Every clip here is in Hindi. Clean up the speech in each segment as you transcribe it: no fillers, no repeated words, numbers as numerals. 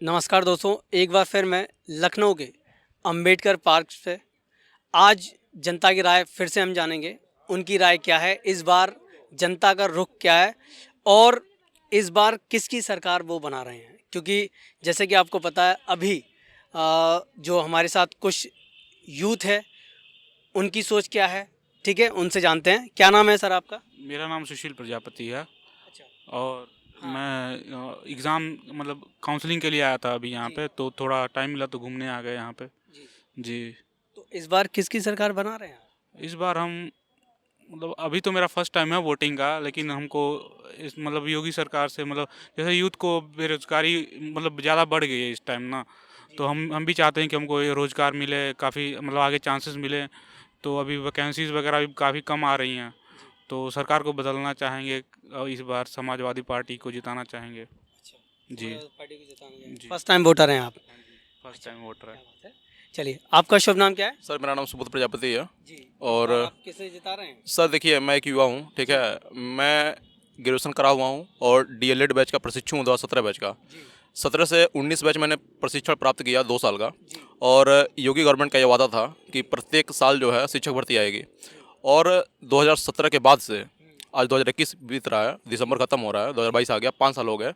नमस्कार दोस्तों, एक बार फिर मैं लखनऊ के अंबेडकर पार्क से आज जनता की राय फिर से हम जानेंगे। उनकी राय क्या है, इस बार जनता का रुख क्या है और इस बार किसकी सरकार वो बना रहे हैं। क्योंकि जैसे कि आपको पता है अभी जो हमारे साथ कुछ यूथ है उनकी सोच क्या है, ठीक है, उनसे जानते हैं। क्या नाम है सर आपका? मेरा नाम सुशील प्रजापति है अच्छा। और हाँ। मैं एग्ज़ाम मतलब काउंसलिंग के लिए आया था अभी यहाँ जी। पे, तो थोड़ा टाइम मिला तो घूमने आ गए यहाँ पे। जी। जी। तो इस बार किसकी सरकार बना रहे हैं? इस बार हम मतलब अभी तो मेरा फर्स्ट टाइम है वोटिंग का, लेकिन हमको इस मतलब योगी सरकार से मतलब जैसे यूथ को बेरोजगारी मतलब ज़्यादा बढ़ गई है इस टाइम ना, तो हम भी चाहते हैं कि हमको ये रोज़गार मिले, काफ़ी मतलब आगे चांसेस मिले। तो अभी वैकेंसीज़ वगैरह भी काफ़ी कम आ रही हैं, तो सरकार को बदलना चाहेंगे और इस बार समाजवादी पार्टी को जिताना चाहेंगे। अच्छा, जी। समाजवादी पार्टी को जिताएंगे। जी। फर्स्ट टाइम वोटर हैं आप? हाँ जी, फर्स्ट अच्छा, टाइम वोटर है। क्या बात है। चलिए, आपका शुभ नाम क्या है? सर मेरा नाम सुबोध प्रजापति है। जी। इस और बार आप किसे जिता रहे हैं? सर देखिए, मैं एक युवा हूँ, ठीक जी। है। मैं ग्रेजुएशन करा हुआ हूँ और डीएलएड बैच का प्रशिक्षु हूँ, 2017 बैच का। जी। 17 से 19 बैच मैंने प्रशिक्षण प्राप्त किया 2 साल का। जी। और योगी गवर्नमेंट का ये वादा था कि प्रत्येक साल जो है शिक्षक भर्ती आएगी। और 2017 के बाद से आज 2021 बीत रहा है, दिसंबर खत्म हो रहा है, 2022 आ गया, 5 साल हो गए,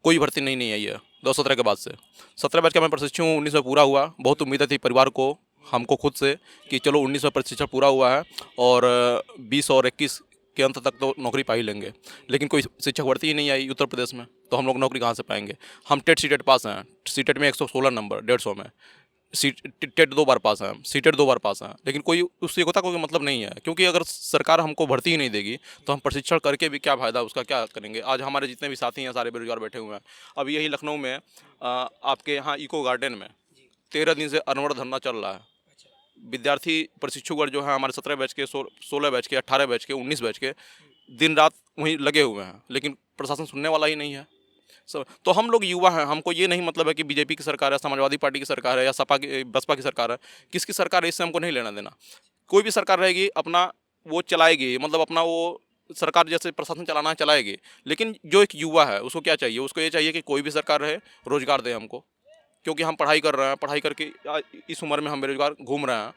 कोई भर्ती नहीं आई है 2017 के बाद से। 17 बैच का मैं प्रशिक्षण हूँ, 19 में पूरा हुआ। बहुत उम्मीदें थी परिवार को, हमको खुद से, कि चलो 19 में प्रशिक्षण पूरा हुआ है और 20 और 21 के अंत तक तो नौकरी पा ही लेंगे। लेकिन कोई शिक्षक भर्ती ही नहीं आई उत्तर प्रदेश में, तो हम लोग नौकरी कहाँ से पाएंगे। हम टेट सीटेट पास हैं, सीटेट में 116 नंबर 150 में, टेट 2 बार पास हैं, सीटेट 2 बार पास हैं, लेकिन कोई उस योग्यता को कोई मतलब नहीं है। क्योंकि अगर सरकार हमको भर्ती ही नहीं देगी तो हम प्रशिक्षण करके भी क्या फ़ायदा, उसका क्या करेंगे। आज हमारे जितने भी साथी हैं सारे बेरोजगार बैठे हुए हैं। अब यही लखनऊ में आपके यहाँ इको गार्डन में 13 दिन से अनवरत धरना चल रहा है। विद्यार्थी प्रशिक्षुगण जो है हमारे 17 बैच के, 16 बैच के, 18 बैच के, 19 बैच के, दिन रात वहीं लगे हुए हैं, लेकिन प्रशासन सुनने वाला ही नहीं है। तो हम लोग युवा हैं, हमको ये नहीं मतलब है कि बीजेपी की सरकार है, समाजवादी पार्टी की सरकार है या सपा की बसपा की सरकार है, किसकी सरकार है इससे हमको नहीं लेना देना। कोई भी सरकार रहेगी अपना वो चलाएगी, मतलब अपना वो सरकार जैसे प्रशासन चलाना है चलाएगी। लेकिन जो एक युवा है उसको क्या चाहिए, उसको ये चाहिए कि कोई भी सरकार रहे, रोजगार दे हमको। क्योंकि हम पढ़ाई कर रहे हैं, पढ़ाई करके इस उम्र में हम बेरोजगार घूम रहे हैं,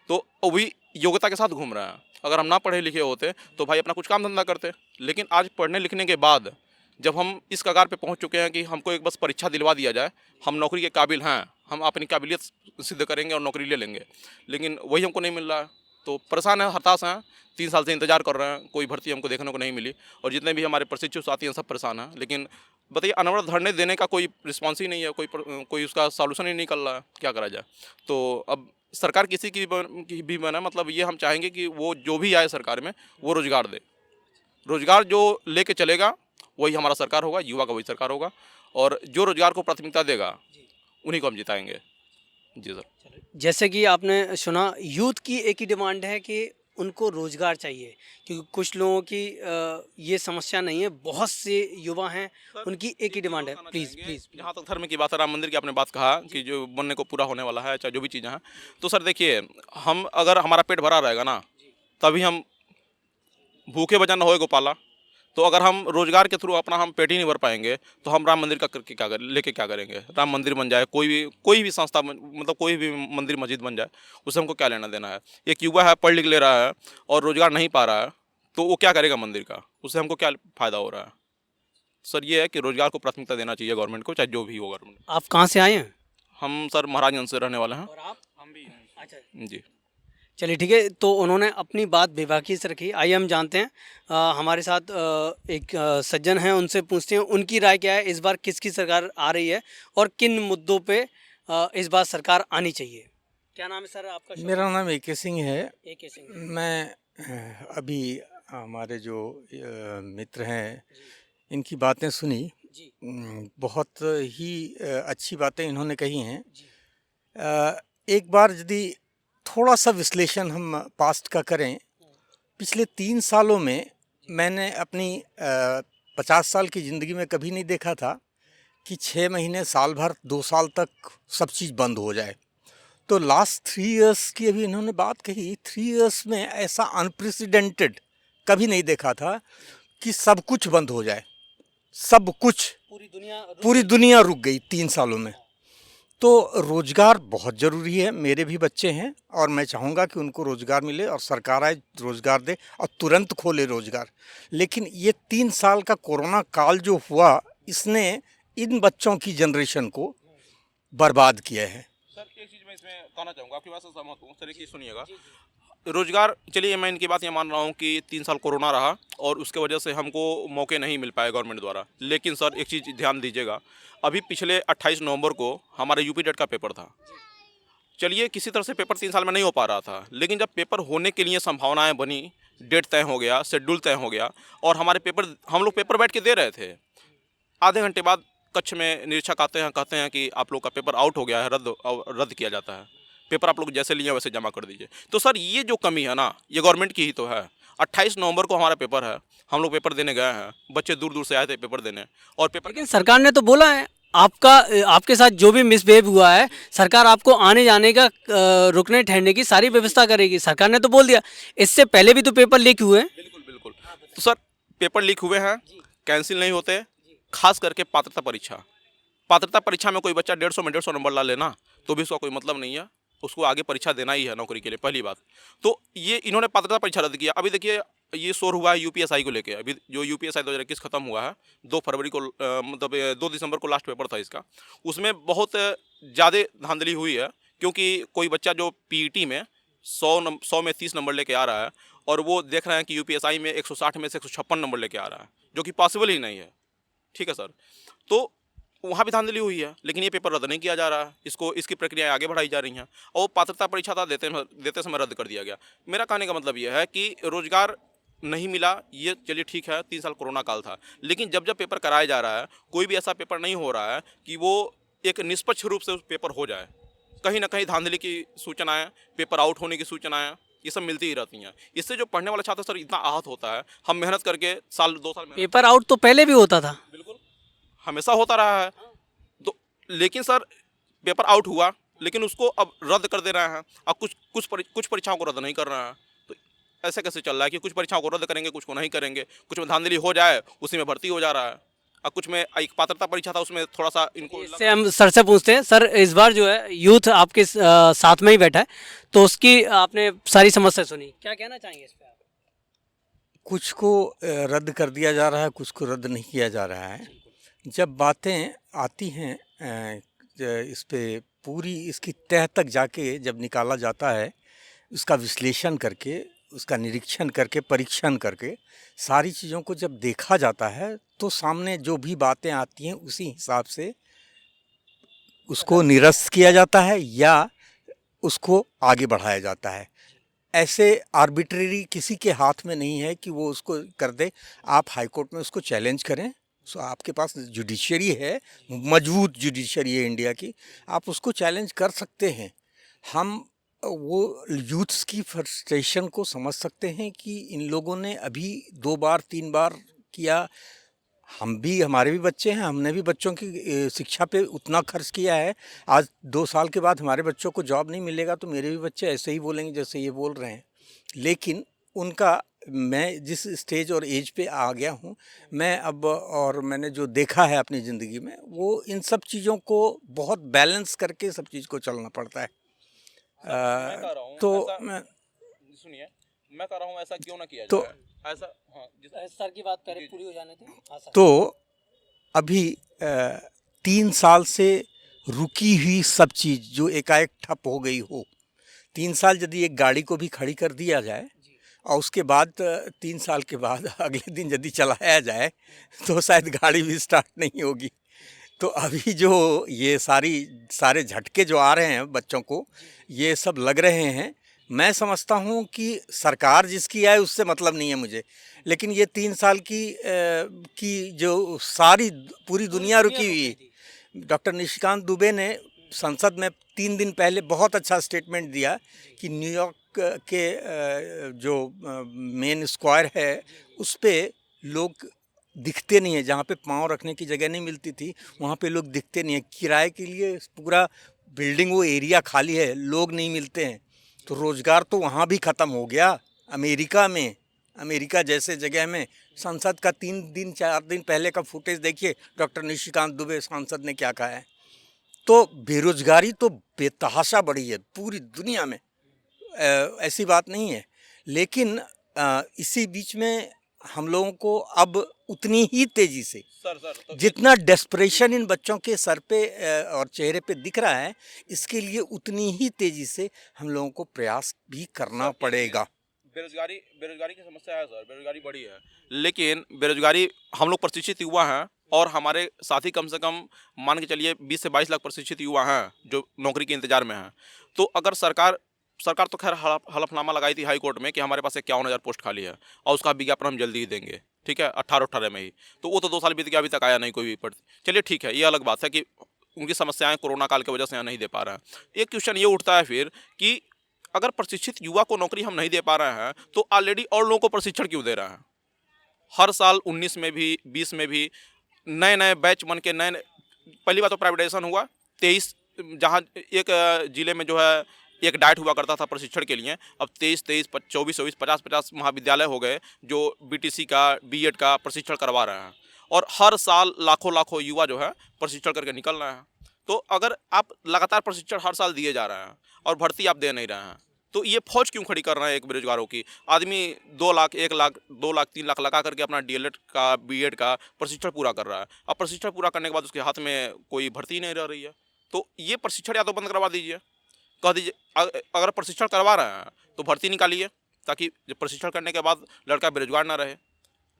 तो वो भी योग्यता के साथ घूम रहे हैं। अगर हम ना पढ़े लिखे होते तो भाई अपना कुछ काम धंधा करते। लेकिन आज पढ़ने लिखने के बाद जब हम इस कगार पे पहुंच चुके हैं कि हमको एक बस परीक्षा दिलवा दिया जाए, हम नौकरी के काबिल हैं, हम अपनी काबिलियत सिद्ध करेंगे और नौकरी ले लेंगे, लेकिन वही हमको नहीं मिल रहा है। तो परेशान है, हताश हैं, 3 साल से इंतजार कर रहे हैं, कोई भर्ती हमको देखने को नहीं मिली। और जितने भी हमारे प्रशिक्षु साथी हैं सब परेशान हैं। लेकिन बताइए, अनवरत धरने देने का कोई रिस्पॉन्स ही नहीं है, कोई उसका सॉल्यूशन ही नहीं निकल रहा है, क्या करा जाए। तो अब सरकार किसी की भी बने, मतलब ये हम चाहेंगे कि वो जो भी आए सरकार में वो रोजगार दे। रोजगार जो लेके चलेगा वही हमारा सरकार होगा, युवा का वही सरकार होगा, और जो रोजगार को प्राथमिकता देगा उन्हीं को हम जिताएंगे। जी सर। जैसे कि आपने सुना, यूथ की एक ही डिमांड है कि उनको रोज़गार चाहिए। क्योंकि कुछ लोगों की ये समस्या नहीं है, बहुत से युवा हैं, उनकी एक ही डिमांड है। Please please. जहाँ तक धर्म की बात है, राम मंदिर की आपने बात कहा कि जो बनने को पूरा होने वाला है, चाहे जो भी चीज़ें हैं, तो सर देखिए, हम अगर हमारा पेट भरा रहेगा ना, तभी हम भूखे वजह न होए गोपाला। तो अगर हम रोजगार के थ्रू अपना हम पेट ही नहीं भर पाएंगे तो हम राम मंदिर का करके क्या लेके क्या करेंगे। राम मंदिर बन जाए, कोई भी संस्था मतलब कोई भी मंदिर मस्जिद बन जाए, उससे हमको क्या लेना देना है। एक युवा है, पढ़ लिख ले रहा है और रोजगार नहीं पा रहा है, तो वो क्या करेगा मंदिर का, उससे हमको क्या फ़ायदा हो रहा है। सर ये है कि रोजगार को प्राथमिकता देना चाहिए गवर्नमेंट को, चाहे जो भी हो गवर्नमेंट। आप कहाँ से आए हैं? हम सर महाराजगंज से रहने वाले हैं। और आप? हम भी हैं। अच्छा, जी। चलिए ठीक है। तो उन्होंने अपनी बात बेबाकी से रखी। आइए हम जानते हैं, हमारे साथ एक सज्जन हैं, उनसे पूछते हैं उनकी राय क्या है, इस बार किसकी सरकार आ रही है और किन मुद्दों पे इस बार सरकार आनी चाहिए। क्या नाम है सर आपका? मेरा नाम ए.के. सिंह है। AK सिंह। मैं अभी हमारे जो मित्र हैं, इनकी बातें सुनी। जी। बहुत ही अच्छी बातें इन्होंने कही हैं। जी। एक बार यदि थोड़ा सा विश्लेषण हम पास्ट का करें, पिछले 3 सालों में मैंने अपनी 50 साल की ज़िंदगी में कभी नहीं देखा था कि 6 महीने, साल भर, 2 साल तक सब चीज़ बंद हो जाए। तो लास्ट 3 इयर्स की अभी इन्होंने बात कही, 3 इयर्स में ऐसा अनप्रेसिडेंटेड कभी नहीं देखा था कि सब कुछ बंद हो जाए, सब कुछ। पूरी दुनिया रुक गई 3 सालों में। तो रोज़गार बहुत ज़रूरी है, मेरे भी बच्चे हैं और मैं चाहूँगा कि उनको रोज़गार मिले और सरकार आए रोज़गार दे और तुरंत खोले रोज़गार। लेकिन ये 3 साल का कोरोना काल जो हुआ, इसने इन बच्चों की जनरेशन को बर्बाद किया है। सर एक चीज़ मैं इसमें कहना चाहूँगा, आपकी बात से सहमत हूँ सर। एक चीज़ सुनिएगा, रोजगार, चलिए मैं इनकी बात ये मान रहा हूँ कि 3 साल कोरोना रहा और उसके वजह से हमको मौके नहीं मिल पाए गवर्नमेंट द्वारा। लेकिन सर एक चीज़ ध्यान दीजिएगा, अभी पिछले 28 नवंबर को हमारे यूपी टेट का पेपर था। चलिए किसी तरह से पेपर 3 साल में नहीं हो पा रहा था, लेकिन जब पेपर होने के लिए संभावनाएं बनी, डेट तय हो गया, शेड्यूल तय हो गया और हमारे पेपर, हम लोग पेपर बैठ के दे रहे थे। आधे घंटे बाद कक्ष में निरीक्षक आते हैं, कहते हैं कि आप लोग का पेपर आउट हो गया है, रद्द किया जाता है, पेपर आप लोग जैसे लिए वैसे जमा कर दीजिए। तो सर ये जो कमी है ना, ये गवर्नमेंट की ही तो है। 28 नवंबर को हमारा पेपर है, हम लोग पेपर देने गए हैं, बच्चे दूर दूर से आए थे पेपर देने और पेपर। लेकिन सरकार ने तो बोला है आपके साथ जो भी मिसबिहेव हुआ है, सरकार आपको आने जाने का रुकने ठहरने की सारी व्यवस्था करेगी। सरकार ने तो बोल दिया। इससे पहले भी तो पेपर लीक हुए हैं। बिल्कुल बिल्कुल। तो सर पेपर लीक हुए हैं, कैंसिल नहीं होते। खास करके पात्रता परीक्षा में कोई बच्चा 150 में 150 नंबर ला लेना तो भी उसका कोई मतलब नहीं है, उसको आगे परीक्षा देना ही है नौकरी के लिए, पहली बात। तो ये इन्होंने पात्रता परीक्षा रद्द किया। अभी देखिए ये शोर हुआ है यूपीएसआई को लेके। अभी जो यूपीएसआई 2021 खत्म हुआ है, 2 फरवरी को, मतलब 2 दिसंबर को लास्ट पेपर था इसका। उसमें बहुत ज़्यादा धांधली हुई है, क्योंकि कोई बच्चा जो पीईटी में 100 में 30 नंबर लेके आ रहा है और वो देख रहे हैं कि यूपीएसआई में 160 में से 156 नंबर लेके आ रहा है, जो कि पॉसिबल ही नहीं है। ठीक है सर, तो वहाँ भी धांधली हुई है, लेकिन ये पेपर रद्द नहीं किया जा रहा है। इसकी प्रक्रियाएं आगे बढ़ाई जा रही हैं और वो पात्रता परीक्षा था, देते समय रद्द कर दिया गया। मेरा कहने का मतलब ये है कि रोजगार नहीं मिला, ये चलिए ठीक है, 3 साल कोरोना काल था, लेकिन जब जब पेपर कराया जा रहा है, कोई भी ऐसा पेपर नहीं हो रहा है कि वो एक निष्पक्ष रूप से उस पेपर हो जाए। कहीं ना कहीं धांधली की सूचनाएँ, पेपर आउट होने की सूचनाएँ, ये सब मिलती ही रहती हैं। इससे जो पढ़ने वाला छात्र सर इतना आहत होता है। हम मेहनत करके साल 2 साल में पेपर आउट तो पहले भी होता था, बिल्कुल हमेशा होता रहा है। तो लेकिन सर पेपर आउट हुआ, लेकिन उसको अब रद्द कर दे रहे हैं। अब कुछ परीक्षाओं को रद्द नहीं कर रहे हैं। तो ऐसे कैसे चल रहा है कि कुछ परीक्षाओं को रद्द करेंगे, कुछ को नहीं करेंगे, कुछ में धांधली हो जाए उसी में भर्ती हो जा रहा है, और कुछ में एक पात्रता परीक्षा था उसमें थोड़ा सा इनको। इससे हम सर से पूछते हैं। सर इस बार जो है यूथ आपके साथ में ही बैठा है, तो उसकी आपने सारी समस्या सुनी, क्या कहना चाहेंगे इस पर? कुछ को रद्द कर दिया जा रहा है, कुछ को रद्द नहीं किया जा रहा है। जब बातें आती हैं इस पे पूरी इसकी तह तक जाके जब निकाला जाता है, उसका विश्लेषण करके, उसका निरीक्षण करके, परीक्षण करके, सारी चीज़ों को जब देखा जाता है, तो सामने जो भी बातें आती हैं उसी हिसाब से उसको निरस्त किया जाता है या उसको आगे बढ़ाया जाता है। ऐसे आर्बिट्रेरी किसी के हाथ में नहीं है कि वो उसको कर दे। आप हाई कोर्ट में उसको चैलेंज करें, सो आपके पास जुडिशरी है, मजबूत जुडिशरी है इंडिया की, आप उसको चैलेंज कर सकते हैं। हम वो यूथ्स की फ्रस्ट्रेशन को समझ सकते हैं कि इन लोगों ने अभी 2 बार 3 बार किया। हम भी, हमारे भी बच्चे हैं, हमने भी बच्चों की शिक्षा पे उतना खर्च किया है। आज 2 साल के बाद हमारे बच्चों को जॉब नहीं मिलेगा तो मेरे भी बच्चे ऐसे ही बोलेंगे जैसे ये बोल रहे हैं। लेकिन उनका, मैं जिस स्टेज और एज पे आ गया हूँ, मैं अब, और मैंने जो देखा है अपनी ज़िंदगी में, वो इन सब चीज़ों को बहुत बैलेंस करके सब चीज़ को चलना पड़ता है। तो मैं सुनिए, मैं कह रहा हूँ ऐसा क्यों ना किया तो जाए। ऐसा, हाँ, सर की बात पहले पूरी हो जाने दो। हाँ सर। तो अभी 3 साल से रुकी हुई सब चीज़ जो एकाएक ठप हो गई हो, 3 साल यदि एक गाड़ी को भी खड़ी कर दिया जाए और उसके बाद 3 साल के बाद अगले दिन यदि चलाया जाए तो शायद गाड़ी भी स्टार्ट नहीं होगी। तो अभी जो ये सारे झटके जो आ रहे हैं बच्चों को, ये सब लग रहे हैं। मैं समझता हूँ कि सरकार जिसकी आए उससे मतलब नहीं है मुझे, लेकिन ये 3 साल की जो सारी पूरी दुनिया रुकी हुई है। डॉक्टर निशिकांत दुबे ने संसद में 3 दिन पहले बहुत अच्छा स्टेटमेंट दिया कि न्यूयॉर्क के जो मेन स्क्वायर है उस पे लोग दिखते नहीं है, जहाँ पे पाँव रखने की जगह नहीं मिलती थी वहाँ पे लोग दिखते नहीं है। किराए के लिए पूरा बिल्डिंग, वो एरिया खाली है, लोग नहीं मिलते हैं। तो रोज़गार तो वहाँ भी ख़त्म हो गया। अमेरिका जैसे जगह में संसद का 3 दिन 4 दिन पहले का फुटेज देखिए, डॉक्टर निशिकांत दुबे सांसद ने क्या कहा है। तो बेरोजगारी तो बेतहाशा बढ़ी है पूरी दुनिया में, ऐसी बात नहीं है। लेकिन इसी बीच में हम लोगों को अब उतनी ही तेजी से जितना डेस्परेशन इन बच्चों के सर पे और चेहरे पे दिख रहा है, इसके लिए उतनी ही तेजी से हम लोगों को प्रयास भी करना पड़ेगा। बेरोजगारी की समस्या है सर, बेरोजगारी बढ़ी है, लेकिन बेरोजगारी हम लोग प्रशिक्षित युवा हैं और हमारे साथी कम से कम मान के चलिए 20 से 22 लाख प्रशिक्षित युवा हैं जो नौकरी के इंतजार में हैं। तो अगर सरकार तो खैर हलफनामा लगाई थी हाई कोर्ट में कि हमारे पास 51,000 पोस्ट खाली है और उसका विज्ञापन हम जल्दी ही देंगे, ठीक है, 18 में ही। तो वो तो 2 साल बीत गया, अभी तक आया नहीं कोई भी पढ़। चलिए ठीक है, ये अलग बात है कि उनकी समस्याएं कोरोना काल की वजह से यहाँ नहीं दे पा रहे हैं। एक क्वेश्चन ये उठता है फिर कि अगर प्रशिक्षित युवा को नौकरी हम नहीं दे पा रहे हैं तो ऑलरेडी और लोगों को प्रशिक्षण क्यों दे रहे हैं? हर साल 19 में भी 20 में भी नए नए बैच बन के नए, पहली बार तो प्राइवेटाइजेशन हुआ 23, जहाँ एक ज़िले में जो है एक डाइट हुआ करता था प्रशिक्षण के लिए, अब 23, 24, 50 महाविद्यालय हो गए जो बीटीसी का, बीएड का प्रशिक्षण करवा रहे हैं और हर साल लाखों युवा जो है प्रशिक्षण करके निकल रहे हैं। तो अगर आप लगातार प्रशिक्षण हर साल दिए जा रहे हैं और भर्ती आप दे नहीं रहे हैं, तो ये फौज क्यों खड़ी कर रहे हैं एक बेरोजगारों की? आदमी 2 लाख, 1 लाख, 2 लाख, 3 लाख लगा करके अपना डीएलएड का, बीएड का प्रशिक्षण पूरा कर रहा है। अब प्रशिक्षण पूरा करने के बाद उसके हाथ में कोई भर्ती नहीं रह रही है। तो ये प्रशिक्षण या तो बंद करवा दीजिए, कह दीजिए अगर प्रशिक्षण करवा रहे हैं तो भर्ती निकालिए, ताकि जब प्रशिक्षण करने के बाद लड़का बेरोजगार ना रहे,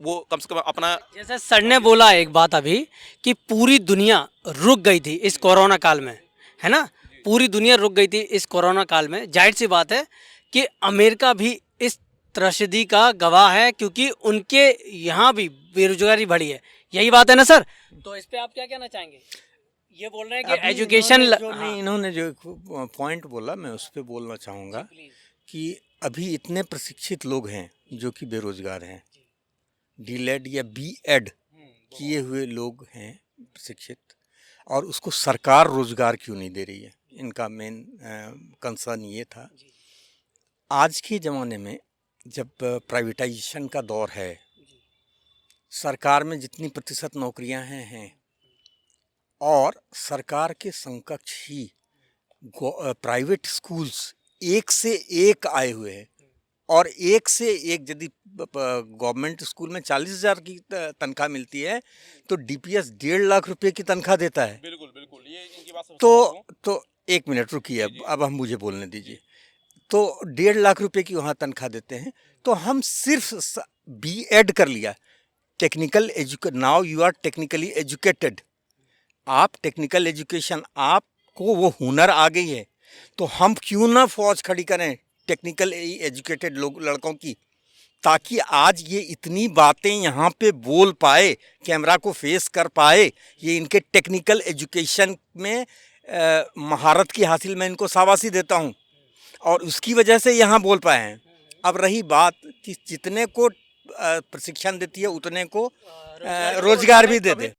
वो कम से कम अपना। जैसे सर ने बोला एक बात अभी कि पूरी दुनिया रुक गई थी इस कोरोना काल में, है ना, पूरी दुनिया रुक गई थी इस कोरोना काल में। जाहिर सी बात है कि अमेरिका भी इस त्रसदी का गवाह है, क्योंकि उनके यहाँ भी बेरोजगारी बढ़ी है। यही बात है ना सर? तो इस पे आप क्या कहना चाहेंगे? ये बोल रहे हैं कि एजुकेशन, इन्होंने जो पॉइंट बोला मैं उस पर बोलना चाहूँगा कि अभी इतने प्रशिक्षित लोग हैं जो कि बेरोजगार हैं, डीलेड या बीएड किए हुए लोग हैं प्रशिक्षित, और उसको सरकार रोजगार क्यों नहीं दे रही है? इनका मेन कंसर्न ये था। आज के ज़माने में जब प्राइवेटाइजेशन का दौर है, सरकार में जितनी प्रतिशत नौकरियां हैं और सरकार के समकक्ष ही प्राइवेट स्कूल्स एक से एक आए हुए हैं, और एक से एक, यदि गवर्नमेंट स्कूल में 40,000 की तनख्वाह मिलती है तो डीपीएस 1.5 लाख रुपए की तनख्वाह देता है। बिल्कुल ये इनकी बात तो 1 मिनट रुकिए, अब हम मुझे बोलने दीजिए। तो 1.5 लाख रुपए की वहाँ तनख्वाह देते हैं, तो हम सिर्फ बीएड कर लिया, technical now you are technically educated, आप टेक्निकल एजुकेशन, आपको वो हुनर आ गई है, तो हम क्यों ना फौज खड़ी करें टेक्निकल एजुकेटेड लोग, लड़कों की, ताकि आज ये इतनी बातें यहाँ पे बोल पाए, कैमरा को फेस कर पाए। ये इनके टेक्निकल एजुकेशन में महारत की हासिल मैं इनको शाबाशी देता हूँ, और उसकी वजह से यहाँ बोल पाए हैं। अब रही बात कि जितने को प्रशिक्षण देती है उतने को रोजगार भी दे दे।